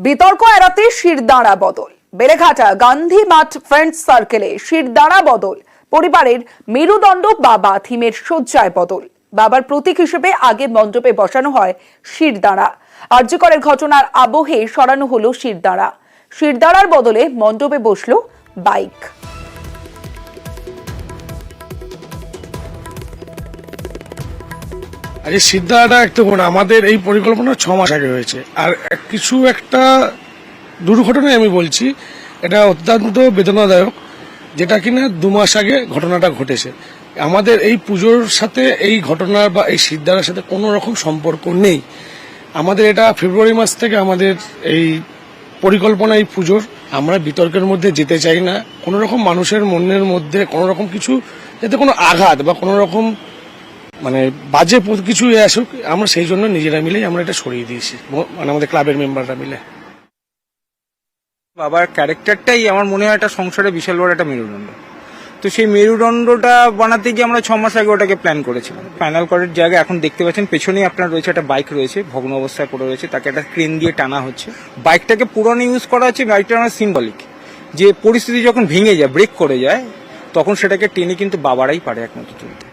বিতর্ক এড়াতে শিরদাঁড়া বদল। বেলেঘাটা গান্ধী মাঠ ফ্রেন্ডস সার্কেলে শিরদাঁড়া বদল। পরিবারের মেরুদণ্ড বাবা থিমের শয্যায় বদল। বাবার প্রতীক হিসেবে আগে মণ্ডপে বসানো হয় শিরদাঁড়া। আর্যকরের ঘটনার আবহে সরানো হলো শিরদাঁড়া। শিরদাঁড়ার বদলে মণ্ডপে বসলো বাইক। আরে সিদ্ধাটা একটু আমাদের এই পরিকল্পনা 6 মাস আগে হয়েছে। আর কিছু একটা দুর্ঘটনায় আমি বলছি, এটা অত্যন্ত বেদনাদায়ক, যেটা কিনা 2 মাস আগে ঘটনাটা ঘটেছে। আমাদের এই পুজোর সাথে এই ঘটনা বা এই সিদ্ধার সাথে কোনো রকম সম্পর্ক নেই। আমাদের এটা ফেব্রুয়ারি মাস থেকে আমাদের এই পরিকল্পনা এই পুজোর। আমরা বিতর্কের মধ্যে যেতে চাই না। কোনো রকম মানুষের মনের মধ্যে কোনো রকম কিছু যাতে কোনো আঘাত বা কোনো রকম মানে বাজে কিছু আসুক, আমরা সেই জন্য নিজেরা মিলেই আমরা এটা সরিয়ে দিয়েছি, মানে আমাদের ক্লাবের মেম্বাররা মিলে। বাবার ক্যারেক্টারটাই আমার মনে হয় একটা সংসারে বিশাল বড় একটা মেরুদণ্ড। তো সেই মেরুদণ্ডটা বানাতে গিয়ে আমরা 6 মাস আগে ওটাকে প্ল্যান করেছিলাম। ফাইনাল করার জায়গায় এখন দেখতে পাচ্ছেন পেছনেই আপনার রয়েছে একটা বাইক রয়েছে, ভগ্ন অবস্থায় পড়ে রয়েছে, তাকে একটা ক্রেন দিয়ে টানা হচ্ছে। বাইকটাকে পুরনো ইউজ করা হচ্ছে, বাইকটা আমার সিম্বলিক, যে পরিস্থিতি যখন ভেঙে যায়, ব্রেক করে যায়, তখন সেটাকে টেনে কিন্তু বাবারাই পারে একমাত্র তুলতে।